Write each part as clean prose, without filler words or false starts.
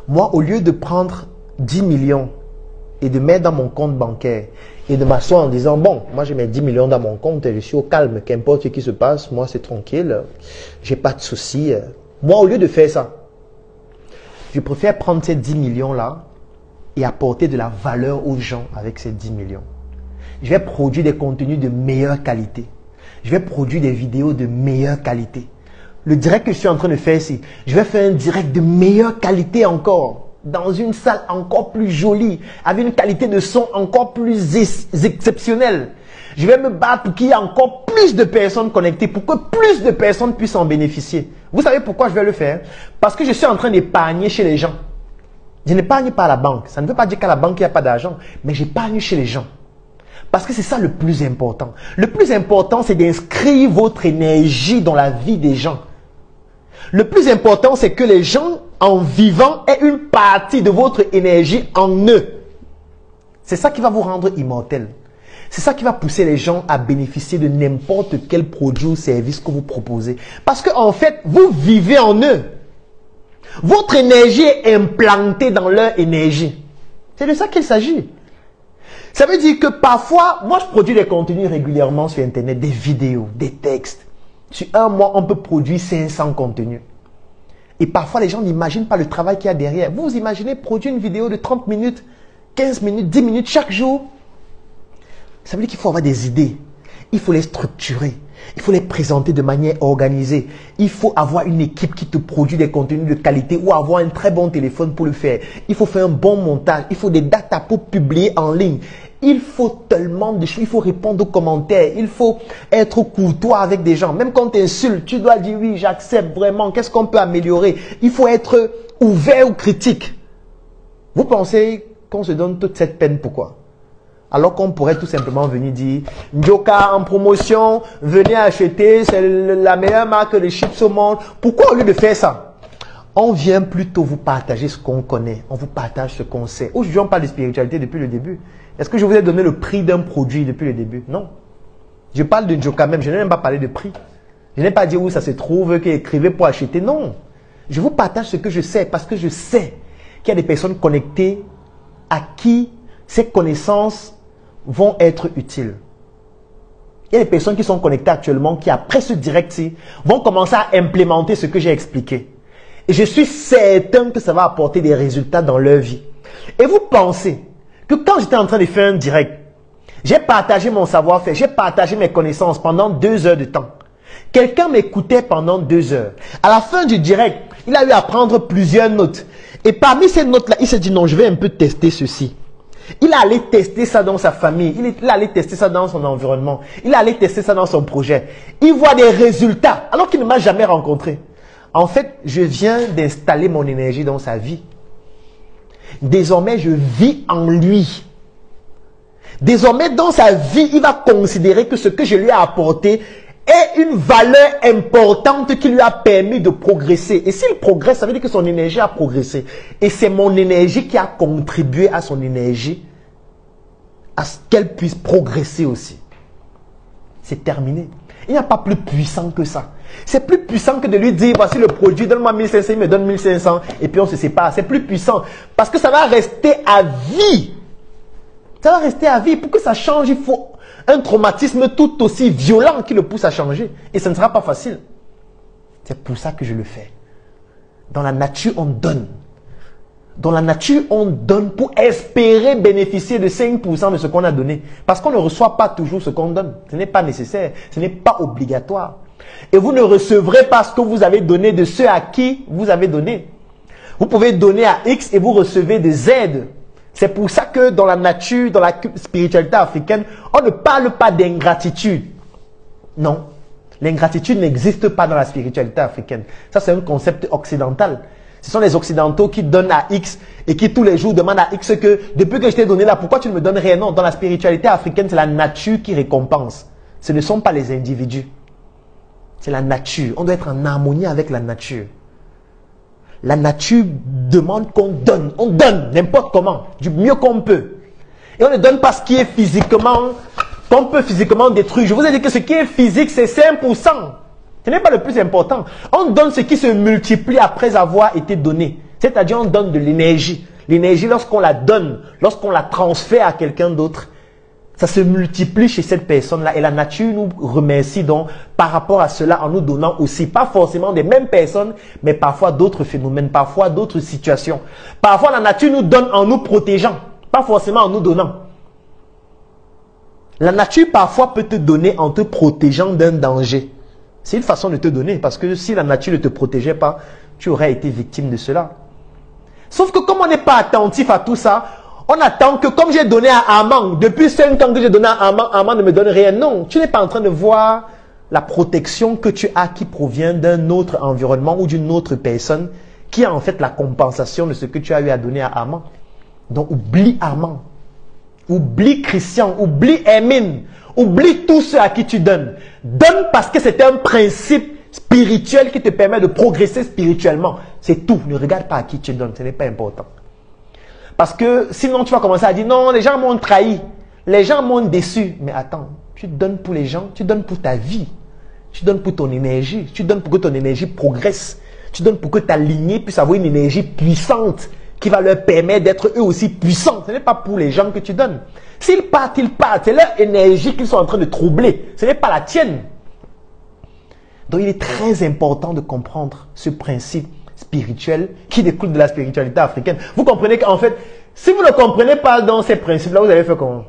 Moi, au lieu de prendre 10 millions et de mettre dans mon compte bancaire et de m'asseoir en disant, bon, moi j'ai mes 10 millions dans mon compte et je suis au calme, qu'importe ce qui se passe, moi c'est tranquille, j'ai pas de soucis. Moi, au lieu de faire ça, je préfère prendre ces 10 millions-là et apporter de la valeur aux gens avec ces 10 millions. Je vais produire des contenus de meilleure qualité. Je vais produire des vidéos de meilleure qualité. Le direct que je suis en train de faire ici, je vais faire un direct de meilleure qualité encore, dans une salle encore plus jolie, avec une qualité de son encore plus exceptionnelle. Je vais me battre pour qu'il y ait encore plus de personnes connectées, pour que plus de personnes puissent en bénéficier. Vous savez pourquoi je vais le faire? Parce que je suis en train d'épargner chez les gens. Je n'épargne pas à la banque. Ça ne veut pas dire qu'à la banque, il n'y a pas d'argent, mais j'épargne chez les gens. Parce que c'est ça le plus important. Le plus important, c'est d'inscrire votre énergie dans la vie des gens. Le plus important, c'est que les gens, en vivant, aient une partie de votre énergie en eux. C'est ça qui va vous rendre immortel. C'est ça qui va pousser les gens à bénéficier de n'importe quel produit ou service que vous proposez. Parce qu'en fait, vous vivez en eux. Votre énergie est implantée dans leur énergie. C'est de ça qu'il s'agit. Ça veut dire que parfois, moi je produis des contenus régulièrement sur Internet, des vidéos, des textes. Sur un mois, on peut produire 500 contenus. Et parfois, les gens n'imaginent pas le travail qu'il y a derrière. Vous imaginez produire une vidéo de 30 minutes, 15 minutes, 10 minutes chaque jour. Ça veut dire qu'il faut avoir des idées. Il faut les structurer. Il faut les présenter de manière organisée. Il faut avoir une équipe qui te produit des contenus de qualité ou avoir un très bon téléphone pour le faire. Il faut faire un bon montage. Il faut des datas pour publier en ligne. Il faut tellement de choses. Il faut répondre aux commentaires. Il faut être courtois avec des gens. Même quand tu insultes, tu dois dire oui, j'accepte vraiment. Qu'est-ce qu'on peut améliorer? Il faut être ouvert aux critiques. Vous pensez qu'on se donne toute cette peine pourquoi? Alors qu'on pourrait tout simplement venir dire Ndjoka en promotion, venez acheter, c'est la meilleure marque de chips au monde. Pourquoi au lieu de faire ça, on vient plutôt vous partager ce qu'on connaît, on vous partage ce qu'on sait. Aujourd'hui, on parle de spiritualité depuis le début. Est-ce que je vous ai donné le prix d'un produit depuis le début? Non. Je parle de Ndjoka même, je n'ai même pas parlé de prix. Je n'ai pas dit où ça se trouve, qu'écrivez pour acheter. Non. Je vous partage ce que je sais parce que je sais qu'il y a des personnes connectées à qui ces connaissances vont être utiles. Il y a des personnes qui sont connectées actuellement qui, après ce direct-ci, vont commencer à implémenter ce que j'ai expliqué. Et je suis certain que ça va apporter des résultats dans leur vie. Et vous pensez que quand j'étais en train de faire un direct, j'ai partagé mon savoir-faire, j'ai partagé mes connaissances pendant 2 heures de temps. Quelqu'un m'écoutait pendant 2 heures. À la fin du direct, il a eu à prendre plusieurs notes. Et parmi ces notes-là, il s'est dit non, je vais un peu tester ceci. Il allait tester ça dans sa famille, il allait tester ça dans son environnement, il allait tester ça dans son projet. Il voit des résultats alors qu'il ne m'a jamais rencontré. En fait, je viens d'installer mon énergie dans sa vie. Désormais, je vis en lui. Désormais, dans sa vie, il va considérer que ce que je lui ai apporté est une valeur importante qui lui a permis de progresser. Et s'il progresse, ça veut dire que son énergie a progressé. Et c'est mon énergie qui a contribué à son énergie, à ce qu'elle puisse progresser aussi. C'est terminé. Il n'y a pas plus puissant que ça. C'est plus puissant que de lui dire, voici le produit, donne-moi 1500, il me donne 1500, et puis on se sépare. C'est plus puissant. Parce que ça va rester à vie. Ça va rester à vie. Pour que ça change, il faut un traumatisme tout aussi violent qui le pousse à changer. Et ce ne sera pas facile. C'est pour ça que je le fais. Dans la nature, on donne. Dans la nature, on donne pour espérer bénéficier de 5% de ce qu'on a donné. Parce qu'on ne reçoit pas toujours ce qu'on donne. Ce n'est pas nécessaire. Ce n'est pas obligatoire. Et vous ne recevrez pas ce que vous avez donné de ceux à qui vous avez donné. Vous pouvez donner à X et vous recevez des Z. C'est pour ça que dans la nature, dans la spiritualité africaine, on ne parle pas d'ingratitude. Non. L'ingratitude n'existe pas dans la spiritualité africaine. Ça, c'est un concept occidental. Ce sont les Occidentaux qui donnent à X et qui tous les jours demandent à X que depuis que je t'ai donné là, pourquoi tu ne me donnes rien? Non, dans la spiritualité africaine, c'est la nature qui récompense. Ce ne sont pas les individus. C'est la nature. On doit être en harmonie avec la nature. La nature demande qu'on donne. On donne n'importe comment, du mieux qu'on peut. Et on ne donne pas ce qui est physiquement, qu'on peut physiquement détruire. Je vous ai dit que ce qui est physique, c'est 5%. Ce n'est pas le plus important. On donne ce qui se multiplie après avoir été donné. C'est-à-dire on donne de l'énergie. L'énergie, lorsqu'on la donne, lorsqu'on la transfère à quelqu'un d'autre, ça se multiplie chez cette personne-là. Et la nature nous remercie donc par rapport à cela en nous donnant aussi, pas forcément des mêmes personnes, mais parfois d'autres phénomènes, parfois d'autres situations. Parfois la nature nous donne en nous protégeant, pas forcément en nous donnant. La nature parfois peut te donner en te protégeant d'un danger. C'est une façon de te donner, parce que si la nature ne te protégeait pas, tu aurais été victime de cela. Sauf que comme on n'est pas attentif à tout ça, on attend que comme j'ai donné à Armand, depuis 5 ans que j'ai donné à Armand, Armand ne me donne rien. Non, tu n'es pas en train de voir la protection que tu as qui provient d'un autre environnement ou d'une autre personne qui a en fait la compensation de ce que tu as eu à donner à Armand. Donc oublie Armand, oublie Christian, oublie Hermine, oublie tous ceux à qui tu donnes. Donne parce que c'est un principe spirituel qui te permet de progresser spirituellement. C'est tout. Ne regarde pas à qui tu donnes, ce n'est pas important. Parce que sinon tu vas commencer à dire non, les gens m'ont trahi, les gens m'ont déçu. Mais attends, tu donnes pour les gens, tu donnes pour ta vie, tu donnes pour ton énergie, tu donnes pour que ton énergie progresse, tu donnes pour que ta lignée puisse avoir une énergie puissante qui va leur permettre d'être eux aussi puissants. Ce n'est pas pour les gens que tu donnes. S'ils partent, ils partent. C'est leur énergie qu'ils sont en train de troubler. Ce n'est pas la tienne. Donc il est très important de comprendre ce principe spirituel qui découle de la spiritualité africaine. Vous comprenez qu'en fait, si vous ne comprenez pas dans ces principes-là, vous allez faire comment?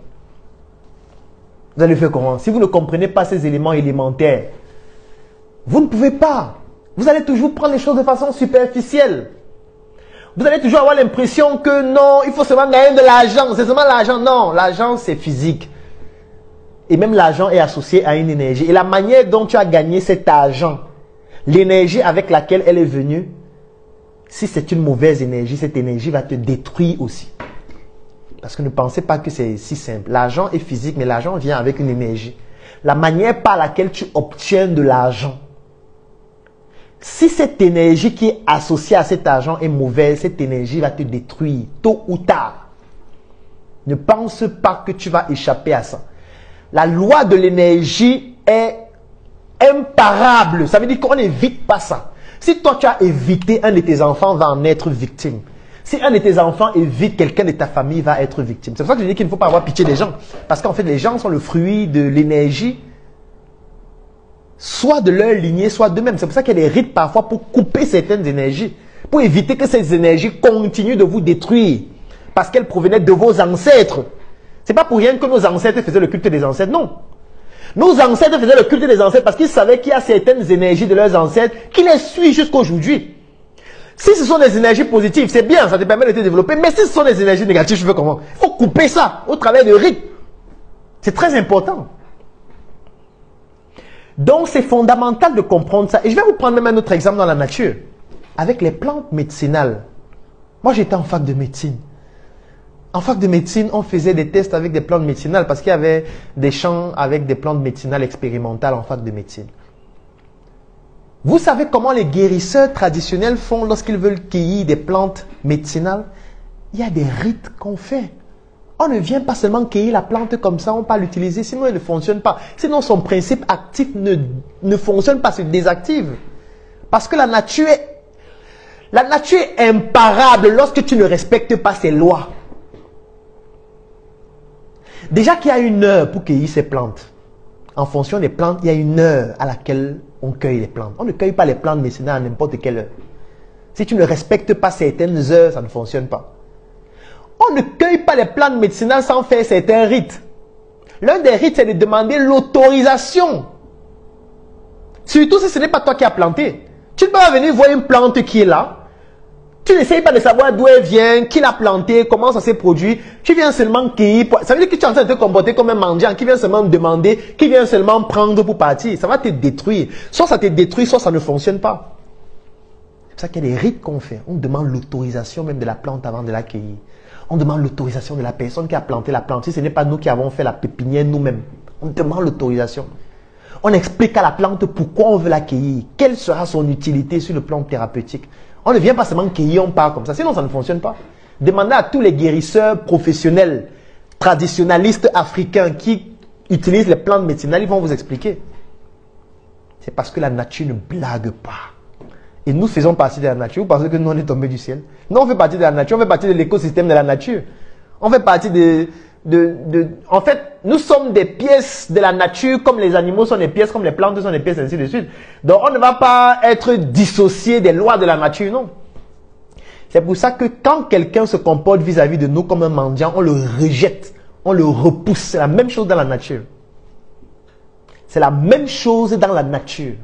Vous allez faire comment? Si vous ne comprenez pas ces éléments élémentaires, vous ne pouvez pas. Vous allez toujours prendre les choses de façon superficielle. Vous allez toujours avoir l'impression que non, il faut seulement gagner de l'argent. C'est seulement l'argent. Non, l'argent c'est physique. Et même l'argent est associé à une énergie. Et la manière dont tu as gagné cet argent, l'énergie avec laquelle elle est venue, si c'est une mauvaise énergie, cette énergie va te détruire aussi. Parce que ne pensez pas que c'est si simple. L'argent est physique, mais l'argent vient avec une énergie. La manière par laquelle tu obtiens de l'argent, si cette énergie qui est associée à cet argent est mauvaise, cette énergie va te détruire tôt ou tard. Ne pense pas que tu vas échapper à ça. La loi de l'énergie est imparable. Ça veut dire qu'on n'évite pas ça. Si toi tu as évité, un de tes enfants va en être victime. Si un de tes enfants évite, quelqu'un de ta famille va être victime. C'est pour ça que je dis qu'il ne faut pas avoir pitié des gens. Parce qu'en fait, les gens sont le fruit de l'énergie, soit de leur lignée, soit d'eux-mêmes. C'est pour ça qu'il y a des rites parfois pour couper certaines énergies. Pour éviter que ces énergies continuent de vous détruire. Parce qu'elles provenaient de vos ancêtres. C'est pas pour rien que nos ancêtres faisaient le culte des ancêtres, non. Nos ancêtres faisaient le culte des ancêtres parce qu'ils savaient qu'il y a certaines énergies de leurs ancêtres qui les suivent jusqu'à aujourd'hui. Si ce sont des énergies positives, c'est bien, ça te permet de te développer. Mais si ce sont des énergies négatives, je fais comment? Il faut couper ça au travers de rites. C'est très important. Donc c'est fondamental de comprendre ça. Et je vais vous prendre même un autre exemple dans la nature. Avec les plantes médicinales. Moi j'étais en fac de médecine. En fac de médecine, on faisait des tests avec des plantes médicinales parce qu'il y avait des champs avec des plantes médicinales expérimentales en fac de médecine. Vous savez comment les guérisseurs traditionnels font lorsqu'ils veulent cueillir des plantes médicinales? Il y a des rites qu'on fait. On ne vient pas seulement cueillir la plante comme ça, on ne peut pas l'utiliser, sinon elle ne fonctionne pas. Sinon son principe actif ne fonctionne pas, se désactive. Parce que la nature est imparable lorsque tu ne respectes pas ses lois. Déjà qu'il y a une heure pour cueillir ces plantes. En fonction des plantes, il y a une heure à laquelle on cueille les plantes. On ne cueille pas les plantes médicinales à n'importe quelle heure. Si tu ne respectes pas certaines heures, ça ne fonctionne pas. On ne cueille pas les plantes médicinales sans faire certains rites. L'un des rites, c'est de demander l'autorisation. Surtout si ce n'est pas toi qui as planté. Tu ne peux pas venir voir une plante qui est là. Tu n'essayes pas de savoir d'où elle vient, qui l'a plantée, comment ça s'est produit. Tu viens seulement cueillir. Ça veut dire que tu es en train de te comporter comme un mendiant qui vient seulement demander, qui vient seulement prendre pour partir. Ça va te détruire. Soit ça te détruit, soit ça ne fonctionne pas. C'est pour ça qu'il y a des rites qu'on fait. On demande l'autorisation même de la plante avant de la cueillir. On demande l'autorisation de la personne qui a planté la plante. Si ce n'est pas nous qui avons fait la pépinière nous-mêmes, on demande l'autorisation. On explique à la plante pourquoi on veut la cueillir. Quelle sera son utilité sur le plan thérapeutique. On ne vient pas seulement cueillir, on part comme ça. Sinon, ça ne fonctionne pas. Demandez à tous les guérisseurs professionnels, traditionnalistes africains qui utilisent les plantes médicinales, ils vont vous expliquer. C'est parce que la nature ne blague pas. Et nous faisons partie de la nature. Vous pensez que nous, on est tombé du ciel? Non, on fait partie de la nature. On fait partie de l'écosystème de la nature. On fait partie en fait, nous sommes des pièces de la nature, comme les animaux sont des pièces, comme les plantes sont des pièces, ainsi de suite. Donc, on ne va pas être dissocié des lois de la nature, non. C'est pour ça que quand quelqu'un se comporte vis-à-vis de nous comme un mendiant, on le rejette, on le repousse. C'est la même chose dans la nature. C'est la même chose dans la nature.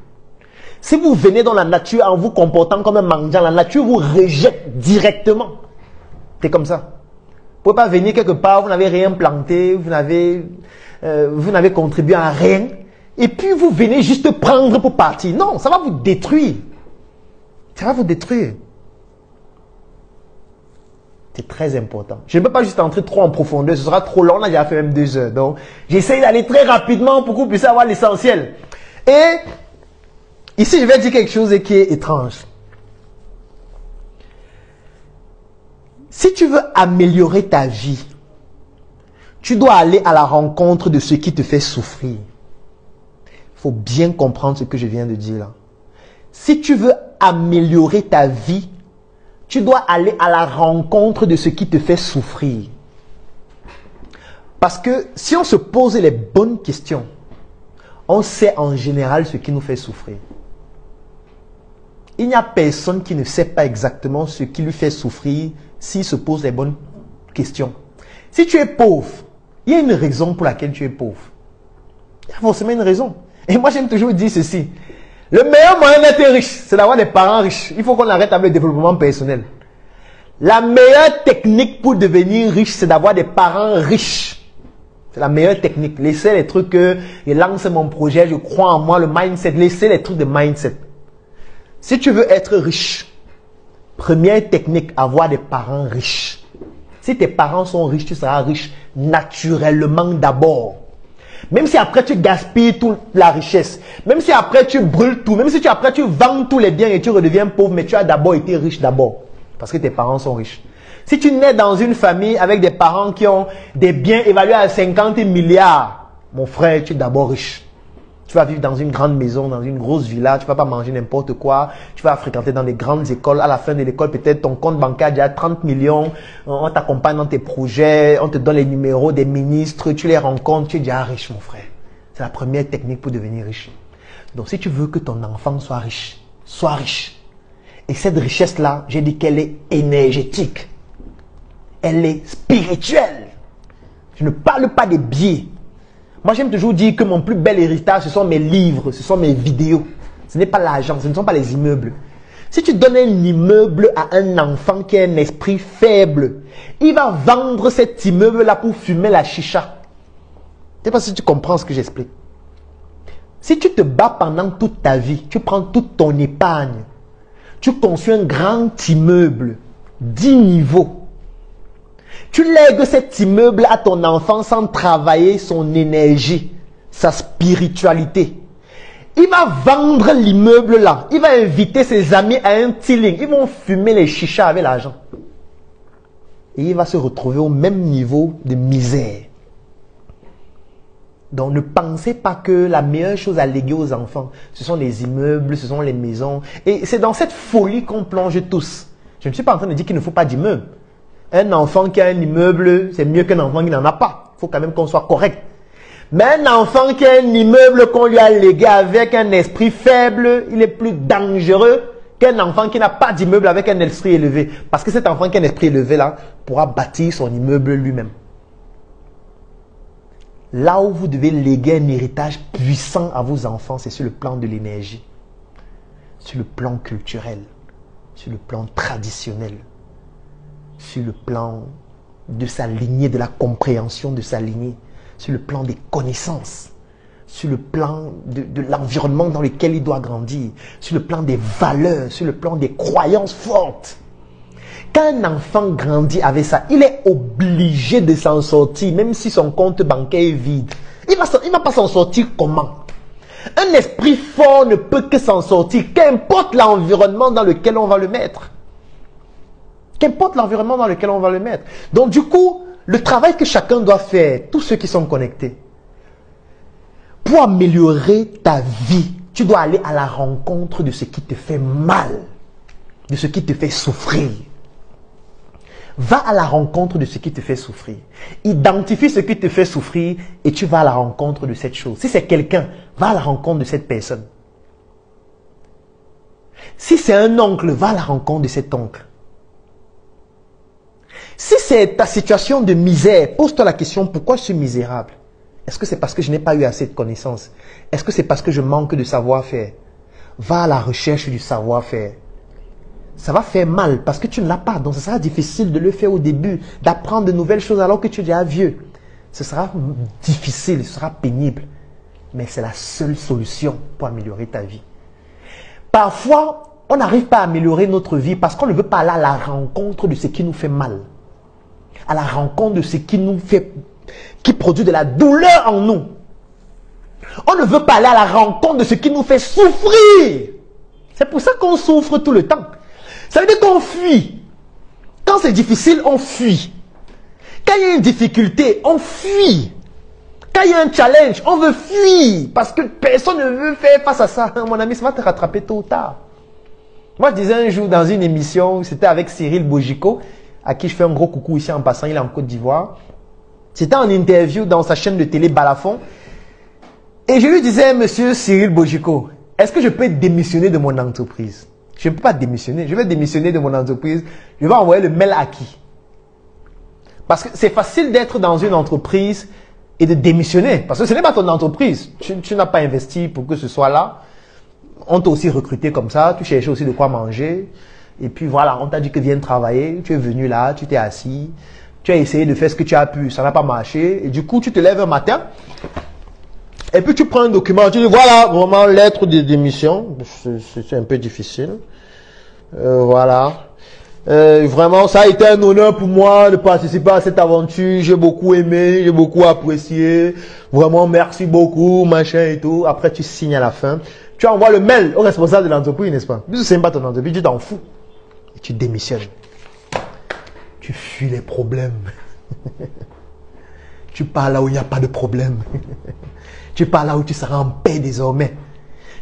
Si vous venez dans la nature en vous comportant comme un mendiant, la nature vous rejette directement. C'est comme ça. Vous ne pouvez pas venir quelque part, vous n'avez rien planté, vous n'avez contribué à rien. Et puis vous venez juste prendre pour partir. Non, ça va vous détruire. Ça va vous détruire. C'est très important. Je ne peux pas juste entrer trop en profondeur, ce sera trop long, on a déjà fait même 2 heures. Donc, j'essaye d'aller très rapidement pour que vous puissiez avoir l'essentiel. Et ici, je vais dire quelque chose qui est étrange. Si tu veux améliorer ta vie, tu dois aller à la rencontre de ce qui te fait souffrir. Il faut bien comprendre ce que je viens de dire là. Si tu veux améliorer ta vie, tu dois aller à la rencontre de ce qui te fait souffrir. Parce que si on se pose les bonnes questions, on sait en général ce qui nous fait souffrir. Il n'y a personne qui ne sait pas exactement ce qui lui fait souffrir s'il se pose les bonnes questions. Si tu es pauvre, il y a une raison pour laquelle tu es pauvre. Il y a forcément une raison. Et moi, j'aime toujours dire ceci. Le meilleur moyen d'être riche, c'est d'avoir des parents riches. Il faut qu'on arrête avec le développement personnel. La meilleure technique pour devenir riche, c'est d'avoir des parents riches. C'est la meilleure technique. Laissez les trucs que je lance mon projet, je crois en moi, le mindset. Laissez les trucs de mindset. Si tu veux être riche, première technique, avoir des parents riches. Si tes parents sont riches, tu seras riche naturellement d'abord. Même si après tu gaspilles toute la richesse, même si après tu brûles tout, même si après tu vends tous les biens et tu redeviens pauvre, mais tu as d'abord été riche d'abord. Parce que tes parents sont riches. Si tu nais dans une famille avec des parents qui ont des biens évalués à 50 milliards, mon frère, tu es d'abord riche. Tu vas vivre dans une grande maison, dans une grosse villa, tu ne vas pas manger n'importe quoi, tu vas fréquenter dans des grandes écoles. À la fin de l'école, peut-être ton compte bancaire a déjà 30 millions, on t'accompagne dans tes projets, on te donne les numéros des ministres, tu les rencontres, tu es déjà riche, mon frère. C'est la première technique pour devenir riche. Donc, si tu veux que ton enfant soit riche, sois riche. Et cette richesse-là, j'ai dit qu'elle est énergétique. Elle est spirituelle. Je ne parle pas des biais. Moi, j'aime toujours dire que mon plus bel héritage, ce sont mes livres, ce sont mes vidéos. Ce n'est pas l'argent, ce ne sont pas les immeubles. Si tu donnes un immeuble à un enfant qui a un esprit faible, il va vendre cet immeuble-là pour fumer la chicha. Je ne sais pas si tu comprends ce que j'explique. Si tu te bats pendant toute ta vie, tu prends toute ton épargne, tu construis un grand immeuble, 10 niveaux. Tu lègues cet immeuble à ton enfant sans travailler son énergie, sa spiritualité. Il va vendre l'immeuble là. Il va inviter ses amis à un tilling. Ils vont fumer les chichas avec l'argent. Et il va se retrouver au même niveau de misère. Donc ne pensez pas que la meilleure chose à léguer aux enfants, ce sont les immeubles, ce sont les maisons. Et c'est dans cette folie qu'on plonge tous. Je ne suis pas en train de dire qu'il ne faut pas d'immeuble. Un enfant qui a un immeuble, c'est mieux qu'un enfant qui n'en a pas. Il faut quand même qu'on soit correct. Mais un enfant qui a un immeuble qu'on lui a légué avec un esprit faible, il est plus dangereux qu'un enfant qui n'a pas d'immeuble avec un esprit élevé. Parce que cet enfant qui a un esprit élevé là, pourra bâtir son immeuble lui-même. Là où vous devez léguer un héritage puissant à vos enfants, c'est sur le plan de l'énergie, sur le plan culturel, sur le plan traditionnel, sur le plan de sa lignée, de la compréhension de sa lignée, sur le plan des connaissances, sur le plan de l'environnement dans lequel il doit grandir, sur le plan des valeurs, sur le plan des croyances fortes. Quand un enfant grandit avec ça, il est obligé de s'en sortir, même si son compte bancaire est vide. Il ne va pas s'en sortir comment? Un esprit fort ne peut que s'en sortir, qu'importe l'environnement dans lequel on va le mettre. Qu'importe l'environnement dans lequel on va le mettre. Donc du coup, le travail que chacun doit faire, tous ceux qui sont connectés, pour améliorer ta vie, Tu dois aller à la rencontre de ce qui te fait mal, de ce qui te fait souffrir. Va à la rencontre de ce qui te fait souffrir. Identifie ce qui te fait souffrir et tu vas à la rencontre de cette chose. Si c'est quelqu'un, va à la rencontre de cette personne. Si c'est un oncle, va à la rencontre de cet oncle. Si c'est ta situation de misère, pose-toi la question, pourquoi je suis misérable? Est-ce que c'est parce que je n'ai pas eu assez de connaissances? Est-ce que c'est parce que je manque de savoir-faire? Va à la recherche du savoir-faire. Ça va faire mal parce que tu ne l'as pas. Donc, ce sera difficile de le faire au début, d'apprendre de nouvelles choses alors que tu es déjà vieux. Ce sera difficile, ce sera pénible. Mais c'est la seule solution pour améliorer ta vie. Parfois, on n'arrive pas à améliorer notre vie parce qu'on ne veut pas aller à la rencontre de ce qui nous fait mal. À la rencontre de ce qui nous fait, qui produit de la douleur en nous. On ne veut pas aller à la rencontre de ce qui nous fait souffrir. C'est pour ça qu'on souffre tout le temps. Ça veut dire qu'on fuit. Quand c'est difficile, on fuit. Quand il y a une difficulté, on fuit. Quand il y a un challenge, on veut fuir. Parce que personne ne veut faire face à ça. Mon ami, ça va te rattraper tôt ou tard. Moi, je disais un jour dans une émission, c'était avec Cyril Bojico, à qui je fais un gros coucou ici en passant, il est en Côte d'Ivoire. C'était en interview dans sa chaîne de télé Balafon. Et je lui disais, monsieur Cyril Bojico, est-ce que je peux démissionner de mon entreprise? Je ne peux pas démissionner. Je vais démissionner de mon entreprise. Je vais envoyer le mail à qui? Parce que c'est facile d'être dans une entreprise et de démissionner. Parce que ce n'est pas ton entreprise. Tu n'as pas investi pour que ce soit là. On t'a aussi recruté comme ça. Tu cherchais aussi de quoi manger. Et puis voilà, on t'a dit que viens travailler. Tu es venu là, tu t'es assis. Tu as essayé de faire ce que tu as pu. Ça n'a pas marché. Et du coup, tu te lèves un matin. Et puis tu prends un document. Tu dis voilà, vraiment, lettre de démission. C'est un peu difficile. Voilà. Vraiment, ça a été un honneur pour moi de participer à cette aventure. J'ai beaucoup aimé, j'ai beaucoup apprécié. Vraiment, merci beaucoup, machin et tout. Après, tu signes à la fin. Tu envoies le mail au responsable de l'entreprise, n'est-ce pas? Puisque ce n'est pas ton entreprise, tu t'en fous. Et tu démissionnes. Tu fuis les problèmes. Tu pars là où il n'y a pas de problème. Tu pars là où tu seras en paix désormais.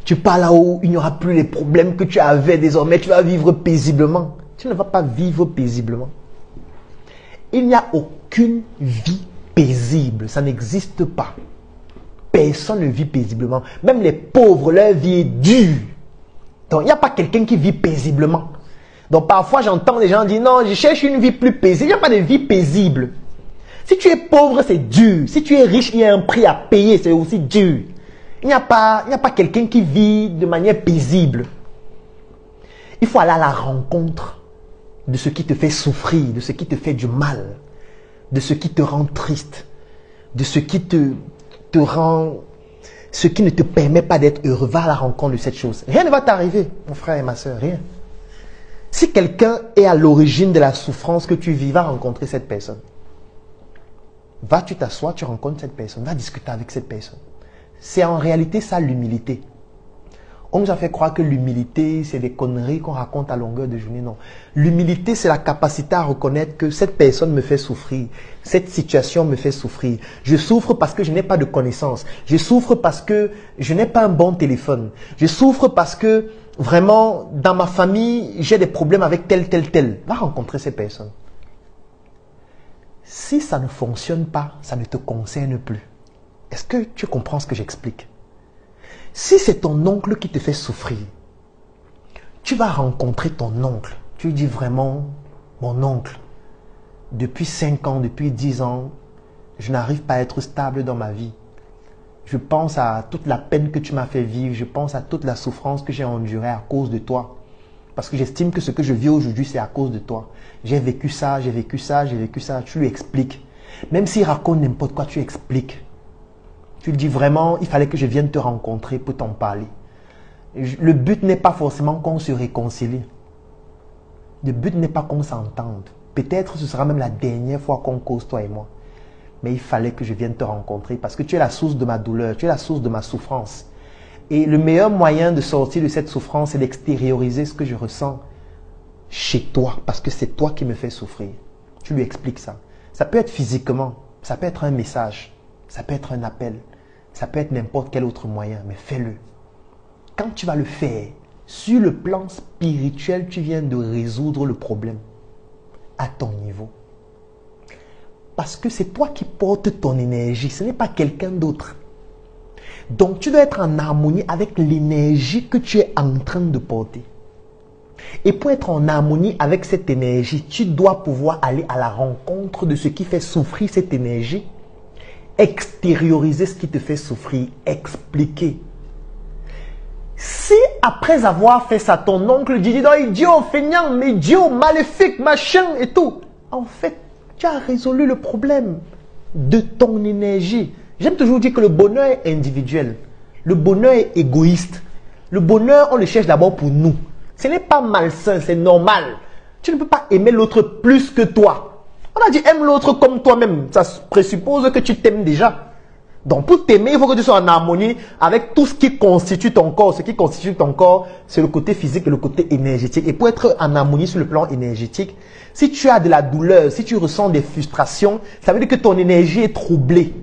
Tu pars là où il n'y aura plus les problèmes que tu avais désormais. Tu vas vivre paisiblement. Tu ne vas pas vivre paisiblement. Il n'y a aucune vie paisible. Ça n'existe pas. Personne ne vit paisiblement. Même les pauvres, leur vie est dure. Donc, il n'y a pas quelqu'un qui vit paisiblement. Donc, parfois, j'entends des gens dire, non, je cherche une vie plus paisible. Il n'y a pas de vie paisible. Si tu es pauvre, c'est dur. Si tu es riche, il y a un prix à payer, c'est aussi dur. Il n'y a pas quelqu'un qui vit de manière paisible. Il faut aller à la rencontre de ce qui te fait souffrir, de ce qui te fait du mal, de ce qui te rend triste, de ce qui te rend, ce qui ne te permet pas d'être heureux. Va à la rencontre de cette chose. Rien ne va t'arriver, mon frère et ma soeur, rien. Si quelqu'un est à l'origine de la souffrance que tu vis, va rencontrer cette personne. Va, tu t'assois, tu rencontres cette personne, va discuter avec cette personne. C'est en réalité ça l'humilité. On nous a fait croire que l'humilité, c'est des conneries qu'on raconte à longueur de journée. Non. L'humilité, c'est la capacité à reconnaître que cette personne me fait souffrir. Cette situation me fait souffrir. Je souffre parce que je n'ai pas de connaissances. Je souffre parce que je n'ai pas un bon téléphone. Je souffre parce que vraiment, dans ma famille, j'ai des problèmes avec tel. Va rencontrer ces personnes. Si ça ne fonctionne pas, ça ne te concerne plus. Est-ce que tu comprends ce que j'explique? Si c'est ton oncle qui te fait souffrir, tu vas rencontrer ton oncle. Tu lui dis vraiment, mon oncle, depuis 5 ans, depuis 10 ans, je n'arrive pas à être stable dans ma vie. Je pense à toute la peine que tu m'as fait vivre. Je pense à toute la souffrance que j'ai endurée à cause de toi. Parce que j'estime que ce que je vis aujourd'hui, c'est à cause de toi. J'ai vécu ça, j'ai vécu ça, j'ai vécu ça. Tu lui expliques. Même s'il raconte n'importe quoi, tu expliques. Tu lui dis vraiment, il fallait que je vienne te rencontrer pour t'en parler. Le but n'est pas forcément qu'on se réconcilie. Le but n'est pas qu'on s'entende. Peut-être ce sera même la dernière fois qu'on cause, toi et moi. Mais il fallait que je vienne te rencontrer parce que tu es la source de ma douleur, tu es la source de ma souffrance. Et le meilleur moyen de sortir de cette souffrance, c'est d'extérioriser ce que je ressens chez toi, parce que c'est toi qui me fais souffrir. Tu lui expliques ça. Ça peut être physiquement, ça peut être un message, ça peut être un appel, ça peut être n'importe quel autre moyen, mais fais-le. quand tu vas le faire, sur le plan spirituel, tu viens de résoudre le problème à ton niveau. Parce que c'est toi qui portes ton énergie, ce n'est pas quelqu'un d'autre. Donc tu dois être en harmonie avec l'énergie que tu es en train de porter. Et pour être en harmonie avec cette énergie, tu dois pouvoir aller à la rencontre de ce qui fait souffrir cette énergie, extérioriser ce qui te fait souffrir, expliquer. Si après avoir fait ça, ton oncle dit « idiot, feignant, mais idiot, maléfique, machin et tout », en fait, tu as résolu le problème de ton énergie. J'aime toujours dire que le bonheur est individuel. Le bonheur est égoïste. Le bonheur, on le cherche d'abord pour nous. Ce n'est pas malsain, c'est normal. Tu ne peux pas aimer l'autre plus que toi. On a dit aime l'autre comme toi-même. Ça présuppose que tu t'aimes déjà. Donc pour t'aimer, il faut que tu sois en harmonie avec tout ce qui constitue ton corps. Ce qui constitue ton corps, c'est le côté physique et le côté énergétique. Et pour être en harmonie sur le plan énergétique, si tu as de la douleur, si tu ressens des frustrations, ça veut dire que ton énergie est troublée.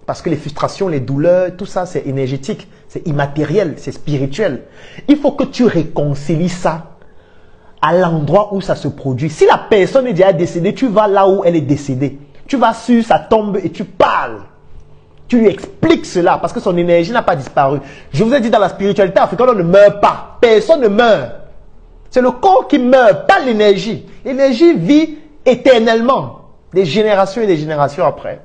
Parce que les frustrations, les douleurs, tout ça, c'est énergétique, c'est immatériel, c'est spirituel. Il faut que tu réconcilies ça à l'endroit où ça se produit. Si la personne est déjà décédée, tu vas là où elle est décédée. Tu vas sur sa tombe et tu parles. Tu lui expliques cela parce que son énergie n'a pas disparu. Je vous ai dit, dans la spiritualité africaine, on ne meurt pas. Personne ne meurt. C'est le corps qui meurt, pas l'énergie. L'énergie vit éternellement, des générations et des générations après.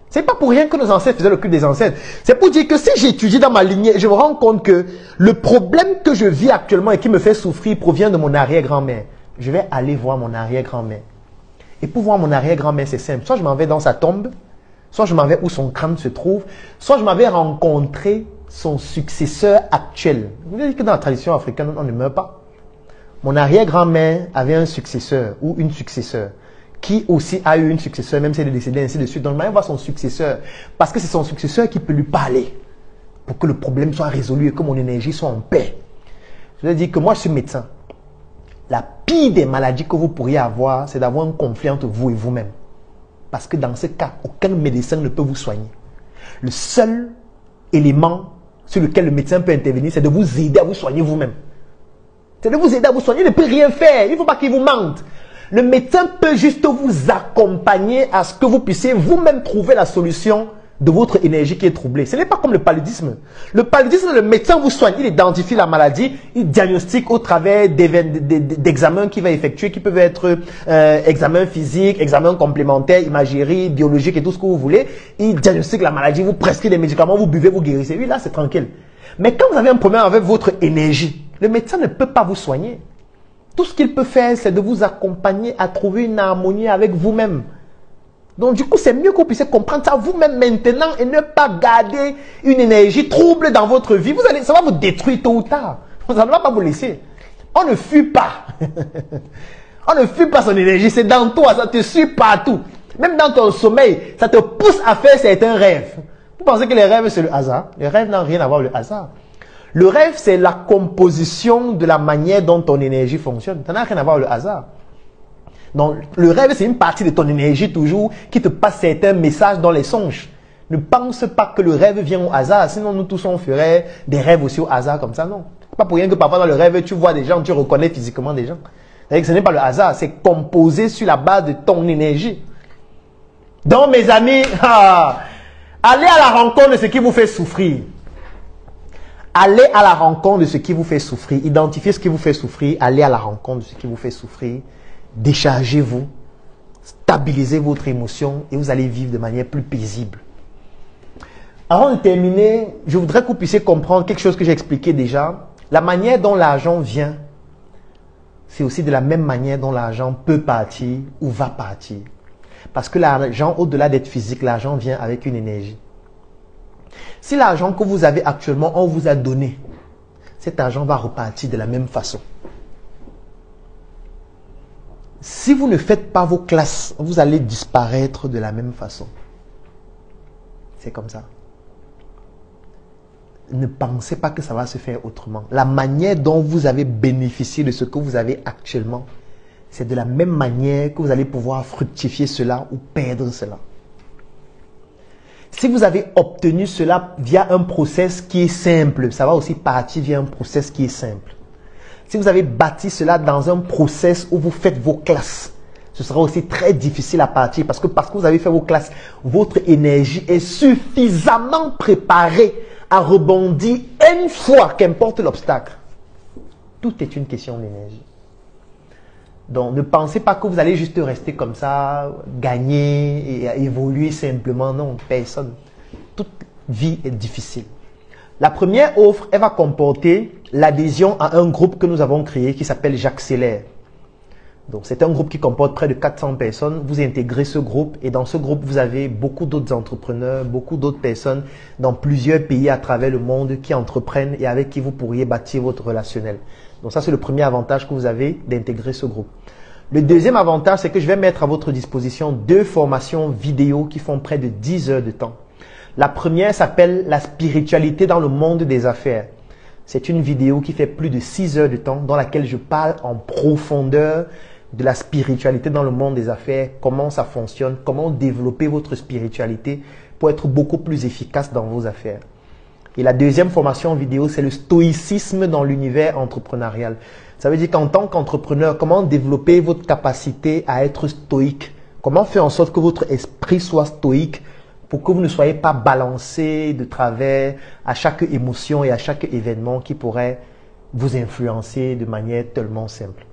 C'est pas pour rien que nos ancêtres faisaient le culte des ancêtres. C'est pour dire que si j'étudie dans ma lignée, je me rends compte que le problème que je vis actuellement et qui me fait souffrir provient de mon arrière-grand-mère. Je vais aller voir mon arrière-grand-mère. Et pour voir mon arrière-grand-mère, c'est simple. Soit je m'en vais dans sa tombe, soit je m'en vais où son crâne se trouve, soit je m'en vais rencontrer son successeur actuel. Vous savez que dans la tradition africaine, on ne meurt pas. Mon arrière-grand-mère avait un successeur ou une successeur qui aussi a eu une successeur, même si elle est décédée, ainsi de suite. Donc, il va voir son successeur, parce que c'est son successeur qui peut lui parler, pour que le problème soit résolu et que mon énergie soit en paix. Je veux dire que moi, je suis médecin. La pire des maladies que vous pourriez avoir, c'est d'avoir un conflit entre vous et vous-même. Parce que dans ce cas, aucun médecin ne peut vous soigner. Le seul élément sur lequel le médecin peut intervenir, c'est de vous aider à vous soigner vous-même. C'est de vous aider à vous soigner, il ne peut rien faire. Il ne faut pas qu'il vous mente. Le médecin peut juste vous accompagner à ce que vous puissiez vous-même trouver la solution de votre énergie qui est troublée. Ce n'est pas comme le paludisme. Le paludisme, le médecin vous soigne, il identifie la maladie, il diagnostique au travers d'examens qu'il va effectuer, qui peuvent être examens physiques, examens complémentaires, imagerie, biologique et tout ce que vous voulez. Il diagnostique la maladie, vous prescrit des médicaments, vous buvez, vous guérissez. Oui, là, c'est tranquille. Mais quand vous avez un problème avec votre énergie, le médecin ne peut pas vous soigner. Tout ce qu'il peut faire, c'est de vous accompagner à trouver une harmonie avec vous-même. Donc, du coup, c'est mieux que vous puissiez comprendre ça vous-même maintenant et ne pas garder une énergie trouble dans votre vie. Ça va vous détruire tôt ou tard. Ça ne va pas vous laisser. On ne fuit pas. On ne fuit pas son énergie. C'est dans toi. Ça te suit partout. Même dans ton sommeil, ça te pousse à faire certains rêves. Vous pensez que les rêves, c'est le hasard? Les rêves n'ont rien à voir avec le hasard. Le rêve, c'est la composition de la manière dont ton énergie fonctionne. Ça n'a rien à voir avec le hasard. Donc, le rêve, c'est une partie de ton énergie toujours qui te passe certains messages dans les songes. Ne pense pas que le rêve vient au hasard. Sinon, nous tous, on ferait des rêves aussi au hasard comme ça. Non. Pas pour rien que parfois dans le rêve, tu vois des gens, tu reconnais physiquement des gens. C'est-à-dire que ce n'est pas le hasard. C'est composé sur la base de ton énergie. Donc, mes amis, allez à la rencontre de ce qui vous fait souffrir. Allez à la rencontre de ce qui vous fait souffrir. Identifiez ce qui vous fait souffrir. Allez à la rencontre de ce qui vous fait souffrir. Déchargez-vous. Stabilisez votre émotion et vous allez vivre de manière plus paisible. Avant de terminer, je voudrais que vous puissiez comprendre quelque chose que j'ai expliqué déjà. La manière dont l'argent vient, c'est aussi de la même manière dont l'argent peut partir ou va partir. Parce que l'argent, au-delà d'être physique, l'argent vient avec une énergie. Si l'argent que vous avez actuellement, on vous a donné, cet argent va repartir de la même façon. Si vous ne faites pas vos classes, vous allez disparaître de la même façon. C'est comme ça. Ne pensez pas que ça va se faire autrement. La manière dont vous avez bénéficié de ce que vous avez actuellement, c'est de la même manière que vous allez pouvoir fructifier cela ou perdre cela. Si vous avez obtenu cela via un process qui est simple, ça va aussi partir via un process qui est simple. Si vous avez bâti cela dans un process où vous faites vos classes, ce sera aussi très difficile à partir parce que vous avez fait vos classes, votre énergie est suffisamment préparée à rebondir une fois, qu'importe l'obstacle. Tout est une question d'énergie. Donc, ne pensez pas que vous allez juste rester comme ça, gagner et évoluer simplement. Non, personne. Toute vie est difficile. La première offre, elle va comporter l'adhésion à un groupe que nous avons créé qui s'appelle J'accélère. Donc, c'est un groupe qui comporte près de 400 personnes. Vous intégrez ce groupe et dans ce groupe, vous avez beaucoup d'autres entrepreneurs, beaucoup d'autres personnes dans plusieurs pays à travers le monde qui entreprennent et avec qui vous pourriez bâtir votre relationnel. Donc, ça, c'est le premier avantage que vous avez d'intégrer ce groupe. Le deuxième avantage, c'est que je vais mettre à votre disposition 2 formations vidéo qui font près de 10 heures de temps. La première s'appelle « La spiritualité dans le monde des affaires ». C'est une vidéo qui fait plus de 6 heures de temps dans laquelle je parle en profondeur de la spiritualité dans le monde des affaires, comment ça fonctionne, comment développer votre spiritualité pour être beaucoup plus efficace dans vos affaires. Et la deuxième formation vidéo, c'est le stoïcisme dans l'univers entrepreneurial. Ça veut dire qu'en tant qu'entrepreneur, comment développer votre capacité à être stoïque? Comment faire en sorte que votre esprit soit stoïque pour que vous ne soyez pas balancé de travers à chaque émotion et à chaque événement qui pourrait vous influencer de manière tellement simple.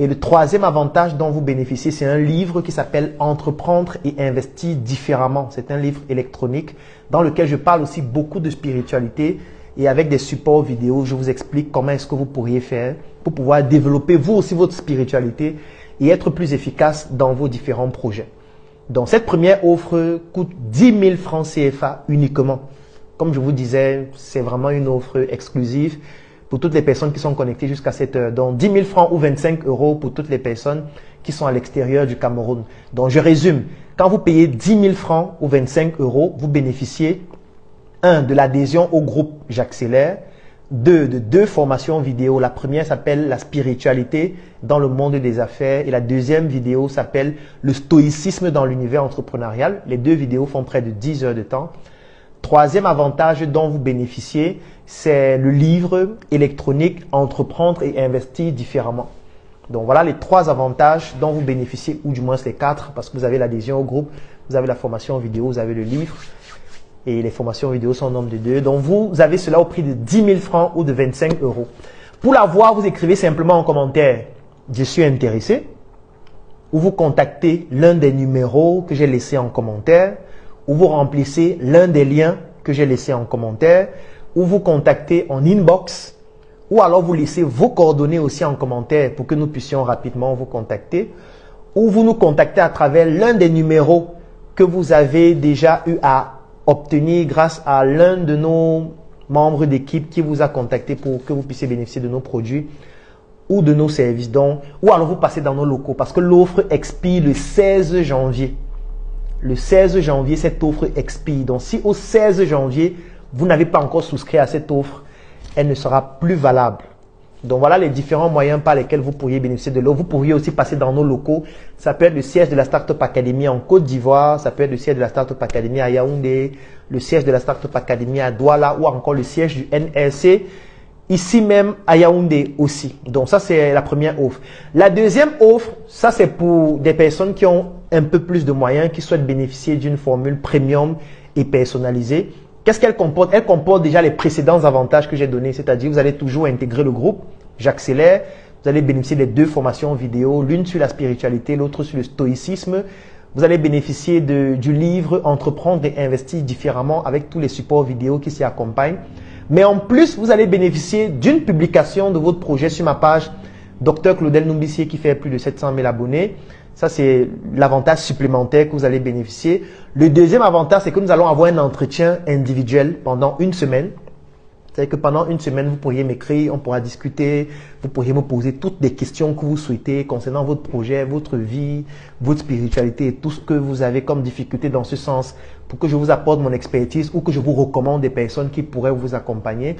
Et le troisième avantage dont vous bénéficiez, c'est un livre qui s'appelle « Entreprendre et investir différemment ». C'est un livre électronique dans lequel je parle aussi beaucoup de spiritualité et avec des supports vidéo, je vous explique comment est-ce que vous pourriez faire pour pouvoir développer vous aussi votre spiritualité et être plus efficace dans vos différents projets. Donc, cette première offre coûte 10 000 francs CFA uniquement. Comme je vous disais, c'est vraiment une offre exclusive pour toutes les personnes qui sont connectées jusqu'à cette heure. Donc, 10 000 francs ou 25 € pour toutes les personnes qui sont à l'extérieur du Cameroun. Donc, je résume. Quand vous payez 10 000 francs ou 25 €, vous bénéficiez 1. de l'adhésion au groupe J'accélère, 2. de 2 formations vidéo. La première s'appelle la spiritualité dans le monde des affaires et la deuxième vidéo s'appelle le stoïcisme dans l'univers entrepreneurial. Les 2 vidéos font près de 10 heures de temps. Troisième avantage dont vous bénéficiez, c'est le livre électronique Entreprendre et investir différemment. Donc voilà les 3 avantages dont vous bénéficiez, ou du moins les 4, parce que vous avez l'adhésion au groupe, vous avez la formation vidéo, vous avez le livre. Et les formations vidéo sont au nombre de 2. Donc, vous avez cela au prix de 10 000 francs ou de 25 €. Pour l'avoir, vous écrivez simplement en commentaire « Je suis intéressé » ou vous contactez l'un des numéros que j'ai laissés en commentaire ou vous remplissez l'un des liens que j'ai laissés en commentaire ou vous contactez en inbox ou alors vous laissez vos coordonnées aussi en commentaire pour que nous puissions rapidement vous contacter ou vous nous contactez à travers l'un des numéros que vous avez déjà eu à obtenir grâce à l'un de nos membres d'équipe qui vous a contacté pour que vous puissiez bénéficier de nos produits ou de nos services. Donc, ou alors vous passez dans nos locaux parce que l'offre expire le 16 janvier. Le 16 janvier, cette offre expire. Donc, si au 16 janvier, vous n'avez pas encore souscrit à cette offre, elle ne sera plus valable. Donc, voilà les différents moyens par lesquels vous pourriez bénéficier de l'offre. Vous pourriez aussi passer dans nos locaux. Ça peut être le siège de la Startup Academy en Côte d'Ivoire. Ça peut être le siège de la Startup Academy à Yaoundé, le siège de la Startup Academy à Douala ou encore le siège du NRC, ici même à Yaoundé aussi. Donc, ça, c'est la première offre. La deuxième offre, ça, c'est pour des personnes qui ont un peu plus de moyens, qui souhaitent bénéficier d'une formule premium et personnalisée. Qu'est-ce qu'elle comporte? Elle comporte déjà les précédents avantages que j'ai donnés, c'est-à-dire vous allez toujours intégrer le groupe J'accélère, vous allez bénéficier des 2 formations vidéo, l'une sur la spiritualité, l'autre sur le stoïcisme. Vous allez bénéficier du livre Entreprendre et investir différemment avec tous les supports vidéo qui s'y accompagnent. Mais en plus, vous allez bénéficier d'une publication de votre projet sur ma page Dr Claudel Numbissier qui fait plus de 700 000 abonnés. Ça, c'est l'avantage supplémentaire que vous allez bénéficier. Le deuxième avantage, c'est que nous allons avoir un entretien individuel pendant une semaine. C'est-à-dire que pendant une semaine, vous pourriez m'écrire, on pourra discuter, vous pourriez me poser toutes les questions que vous souhaitez concernant votre projet, votre vie, votre spiritualité et tout ce que vous avez comme difficulté dans ce sens pour que je vous apporte mon expertise ou que je vous recommande des personnes qui pourraient vous accompagner.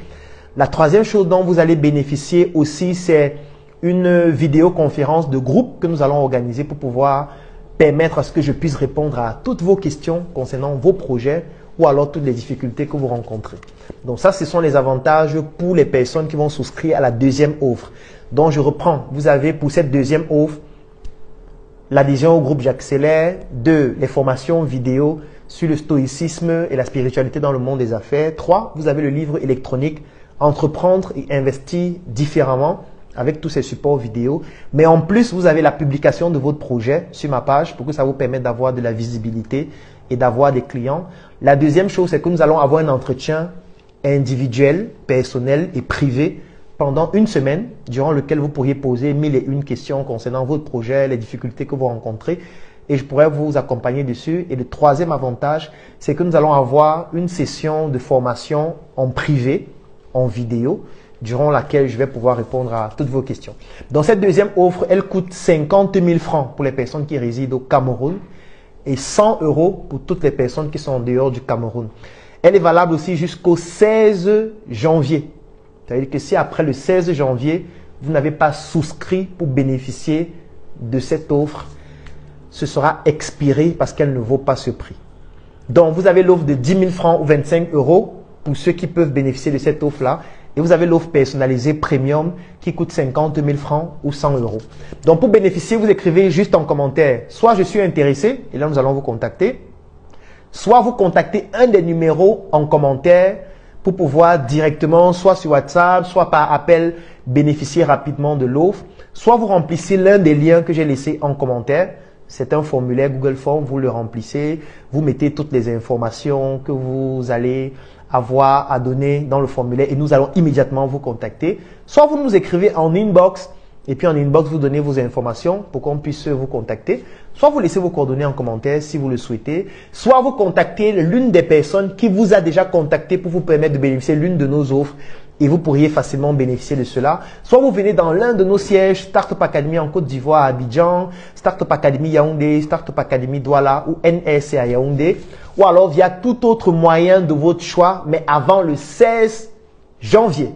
La troisième chose dont vous allez bénéficier aussi, c'est une vidéoconférence de groupe que nous allons organiser pour pouvoir permettre à ce que je puisse répondre à toutes vos questions concernant vos projets ou alors toutes les difficultés que vous rencontrez. Donc ça, ce sont les avantages pour les personnes qui vont souscrire à la deuxième offre. Donc je reprends, vous avez pour cette deuxième offre l'adhésion au groupe J'accélère, 2, les formations vidéo sur le stoïcisme et la spiritualité dans le monde des affaires. 3, vous avez le livre électronique Entreprendre et investir différemment avec tous ces supports vidéo. Mais en plus, vous avez la publication de votre projet sur ma page pour que ça vous permette d'avoir de la visibilité et d'avoir des clients. La deuxième chose, c'est que nous allons avoir un entretien individuel, personnel et privé pendant une semaine, durant lequel vous pourriez poser 1001 questions concernant votre projet, les difficultés que vous rencontrez, et je pourrais vous accompagner dessus. Et le troisième avantage, c'est que nous allons avoir une session de formation en privé, en vidéo, durant laquelle je vais pouvoir répondre à toutes vos questions. Dans cette deuxième offre, elle coûte 50 000 francs pour les personnes qui résident au Cameroun et 100 € pour toutes les personnes qui sont en dehors du Cameroun. Elle est valable aussi jusqu'au 16 janvier. C'est-à-dire que si après le 16 janvier, vous n'avez pas souscrit pour bénéficier de cette offre, ce sera expiré parce qu'elle ne vaut pas ce prix. Donc, vous avez l'offre de 10 000 francs ou 25 € pour ceux qui peuvent bénéficier de cette offre-là. Et vous avez l'offre personnalisée premium qui coûte 50 000 francs ou 100 €. Donc, pour bénéficier, vous écrivez juste en commentaire, soit je suis intéressé, et là nous allons vous contacter, soit vous contactez un des numéros en commentaire pour pouvoir directement, soit sur WhatsApp, soit par appel, bénéficier rapidement de l'offre, soit vous remplissez l'un des liens que j'ai laissés en commentaire. C'est un formulaire Google Form, vous le remplissez, vous mettez toutes les informations que vous allez avoir à donner dans le formulaire et nous allons immédiatement vous contacter. Soit vous nous écrivez en inbox et puis en inbox vous donnez vos informations pour qu'on puisse vous contacter. Soit vous laissez vos coordonnées en commentaire si vous le souhaitez. Soit vous contactez l'une des personnes qui vous a déjà contacté pour vous permettre de bénéficier l'une de nos offres et vous pourriez facilement bénéficier de cela. Soit vous venez dans l'un de nos sièges, Startup Academy en Côte d'Ivoire à Abidjan, Startup Academy Yaoundé, Startup Academy Douala ou NRC à Yaoundé, ou alors via tout autre moyen de votre choix, mais avant le 16 janvier.